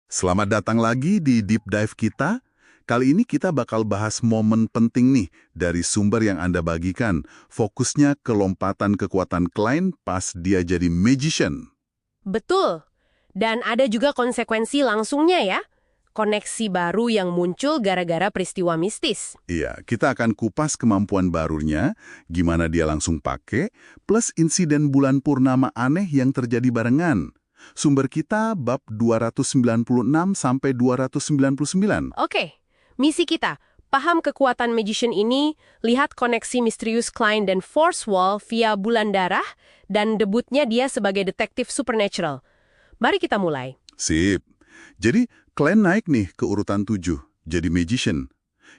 Selamat datang lagi di Deep Dive kita. Kali ini kita bakal bahas momen penting nih dari sumber yang Anda bagikan. Fokusnya ke lompatan kekuatan Klein pas dia jadi magician. Betul. Dan ada juga konsekuensi langsungnya ya. Koneksi baru yang muncul gara-gara peristiwa mistis. Iya, kita akan kupas kemampuan barunya, gimana dia langsung pakai, plus insiden bulan purnama aneh yang terjadi barengan. Sumber kita bab 296 sampai 299. Oke, misi kita. Paham kekuatan magician ini, lihat koneksi misterius Klein dan Force Wall via bulan darah, dan debutnya dia sebagai detektif supernatural. Mari kita mulai. Sip. Jadi, Klein naik nih ke urutan 7, jadi magician.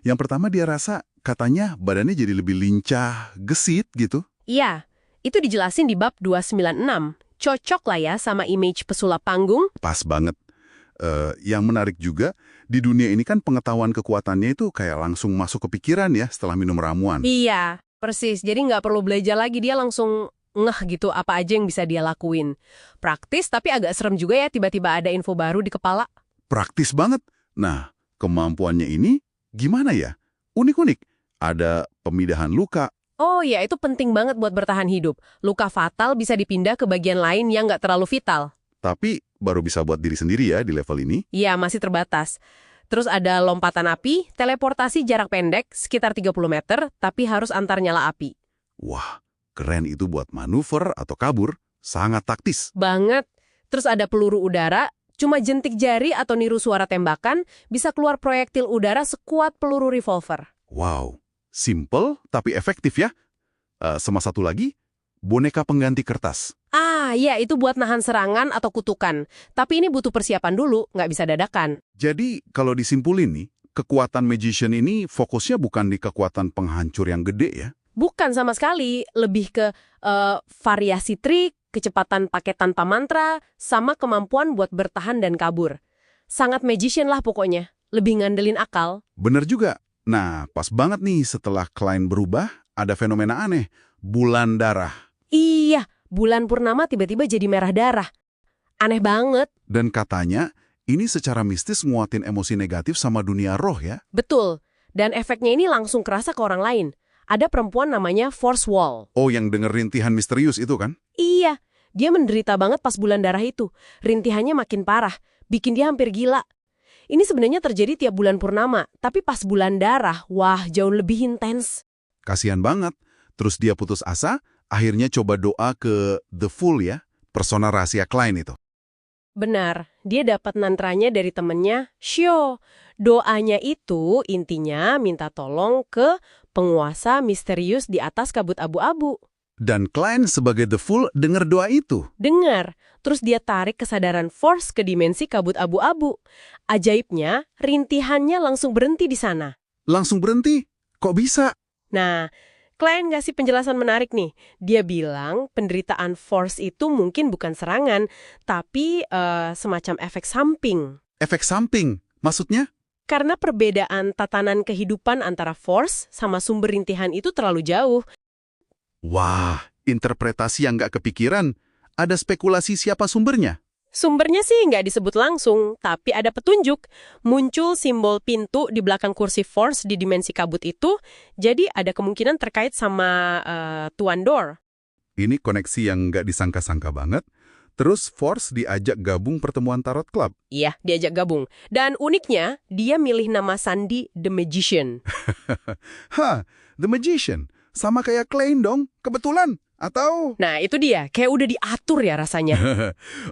Yang pertama dia rasa, katanya badannya jadi lebih lincah, gesit gitu. Iya, itu dijelasin di bab 296. Cocok lah ya sama image pesulap panggung. Pas banget. Yang menarik juga, di dunia ini kan pengetahuan kekuatannya itu kayak langsung masuk ke pikiran ya setelah minum ramuan. Iya, persis. Jadi nggak perlu belajar lagi, dia langsung ngeh gitu apa aja yang bisa dia lakuin. Praktis tapi agak serem juga ya tiba-tiba ada info baru di kepala. Praktis banget. Nah, kemampuannya ini gimana ya? Unik-unik. Ada pemindahan luka. Oh ya, itu penting banget buat bertahan hidup. Luka fatal bisa dipindah ke bagian lain yang nggak terlalu vital. Tapi baru bisa buat diri sendiri ya di level ini. Iya, masih terbatas. Terus ada lompatan api, teleportasi jarak pendek sekitar 30 meter, tapi harus antar nyala api. Wah, keren itu buat manuver atau kabur. Sangat taktis. Banget. Terus ada peluru udara, cuma jentik jari atau niru suara tembakan, bisa keluar proyektil udara sekuat peluru revolver. Wow, simple tapi efektif ya. Sama satu lagi, boneka pengganti kertas. Ah, iya itu buat nahan serangan atau kutukan. Tapi ini butuh persiapan dulu, nggak bisa dadakan. Jadi, kalau disimpulin nih, kekuatan magician ini fokusnya bukan di kekuatan penghancur yang gede ya. Bukan sama sekali, lebih ke variasi trik, kecepatan pakai tanpa mantra, sama kemampuan buat bertahan dan kabur. Sangat magician lah pokoknya, lebih ngandelin akal. Bener juga. Nah, pas banget nih setelah Klein berubah, ada fenomena aneh, bulan darah. Iya, bulan purnama tiba-tiba jadi merah darah. Aneh banget. Dan katanya, ini secara mistis nguatin emosi negatif sama dunia roh ya. Betul, dan efeknya ini langsung kerasa ke orang lain. Ada perempuan namanya Force Wall. Oh, yang denger rintihan misterius itu kan? Iya, dia menderita banget pas bulan darah itu. Rintihannya makin parah, bikin dia hampir gila. Ini sebenarnya terjadi tiap bulan purnama, tapi pas bulan darah, wah jauh lebih intens. Kasian banget. Terus dia putus asa, akhirnya coba doa ke The Fool ya, persona rahasia Klein itu. Benar, dia dapat mantranya dari temennya, Shio. Doanya itu intinya minta tolong ke penguasa misterius di atas kabut abu-abu. Dan Klein sebagai The Fool denger doa itu. Dengar, terus dia tarik kesadaran Force ke dimensi kabut abu-abu. Ajaibnya, rintihannya langsung berhenti di sana. Langsung berhenti? Kok bisa? Nah, Klein ngasih penjelasan menarik nih. Dia bilang penderitaan Force itu mungkin bukan serangan, tapi semacam efek samping. Efek samping? Maksudnya? Karena perbedaan tatanan kehidupan antara Force sama sumber rintihan itu terlalu jauh. Wah, interpretasi yang nggak kepikiran. Ada spekulasi siapa sumbernya? Sumbernya sih nggak disebut langsung, tapi ada petunjuk. Muncul simbol pintu di belakang kursi Force di dimensi kabut itu, jadi ada kemungkinan terkait sama Tuan Door. Ini koneksi yang nggak disangka-sangka banget. Terus Force diajak gabung pertemuan Tarot Club. Iya, diajak gabung. Dan uniknya, dia milih nama sandi The Magician. Hah, The Magician? Sama kayak Klein dong, kebetulan. Atau... Nah, itu dia. Kayak udah diatur ya rasanya.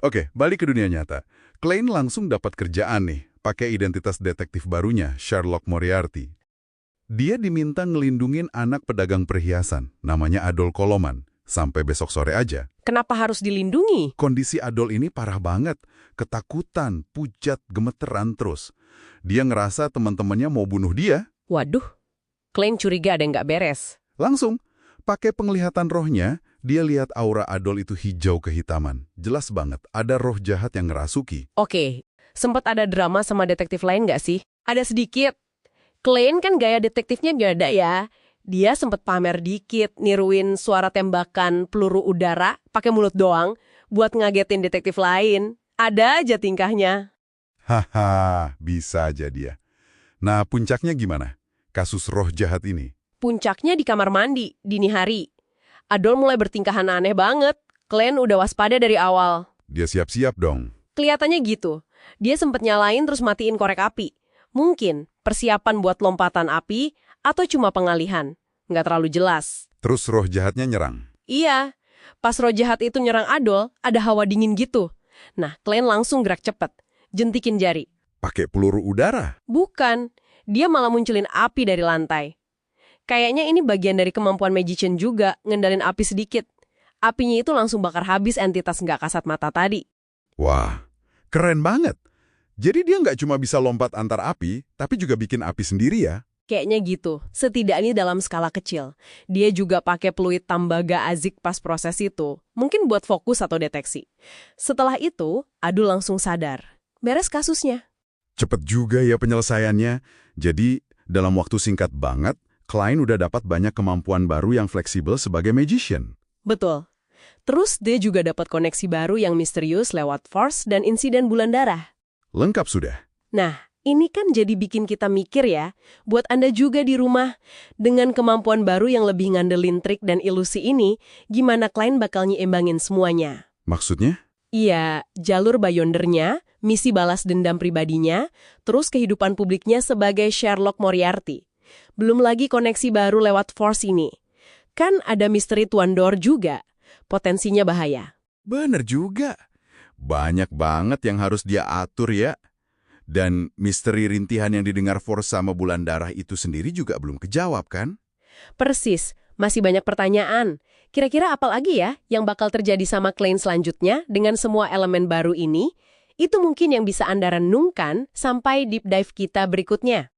Oke, balik ke dunia nyata. Klein langsung dapat kerjaan nih, pakai identitas detektif barunya, Sherlock Moriarty. Dia diminta ngelindungin anak pedagang perhiasan, namanya Adol Koloman, sampai besok sore aja. Kenapa harus dilindungi? Kondisi Adol ini parah banget, ketakutan, pucat, gemeteran terus. Dia ngerasa teman-temannya mau bunuh dia. Waduh, Klein curiga ada yang nggak beres. Langsung, pakai penglihatan rohnya, dia lihat aura Adol itu hijau kehitaman. Jelas banget, ada roh jahat yang ngerasuki. Oke, sempat ada drama sama detektif lain nggak sih? Ada sedikit. Klein kan gaya detektifnya beda ya. Dia sempat pamer dikit, niruin suara tembakan peluru udara, pakai mulut doang, buat ngagetin detektif lain. Ada aja tingkahnya. Haha, bisa aja dia. Nah, puncaknya gimana? Kasus roh jahat ini. Puncaknya di kamar mandi, dini hari. Adol mulai bertingkahan aneh banget. Glenn udah waspada dari awal. Dia siap-siap dong. Kelihatannya gitu. Dia sempet nyalain terus matiin korek api. Mungkin persiapan buat lompatan api atau cuma pengalihan. Nggak terlalu jelas. Terus roh jahatnya nyerang. Iya, pas roh jahat itu nyerang Adol, ada hawa dingin gitu. Nah, Glenn langsung gerak cepet. Jentikin jari. Pakai peluru udara. Bukan, dia malah munculin api dari lantai. Kayaknya ini bagian dari kemampuan magician juga, ngendalin api sedikit. Apinya itu langsung bakar habis entitas nggak kasat mata tadi. Wah, keren banget. Jadi dia nggak cuma bisa lompat antar api, tapi juga bikin api sendiri ya? Kayaknya gitu, setidaknya dalam skala kecil. Dia juga pakai peluit tambaga azik pas proses itu, mungkin buat fokus atau deteksi. Setelah itu, Adul langsung sadar. Beres kasusnya. Cepet juga ya penyelesaiannya. Jadi, dalam waktu singkat banget, Klein udah dapat banyak kemampuan baru yang fleksibel sebagai magician. Betul. Terus dia juga dapat koneksi baru yang misterius lewat Force dan insiden bulan darah. Lengkap sudah. Nah, ini kan jadi bikin kita mikir ya, buat Anda juga di rumah, dengan kemampuan baru yang lebih ngandelin trik dan ilusi ini, gimana Klein bakal nyimbangin semuanya? Maksudnya? Iya, jalur Beyondernya, misi balas dendam pribadinya, terus kehidupan publiknya sebagai Sherlock Moriarty. Belum lagi koneksi baru lewat Force ini. Kan ada misteri Tuan Door juga. Potensinya bahaya. Bener juga. Banyak banget yang harus dia atur ya. Dan misteri rintihan yang didengar Force sama Bulan Darah itu sendiri juga belum kejawab kan? Persis, masih banyak pertanyaan. Kira-kira apa lagi ya yang bakal terjadi sama Klein selanjutnya dengan semua elemen baru ini? Itu mungkin yang bisa Anda renungkan sampai deep dive kita berikutnya.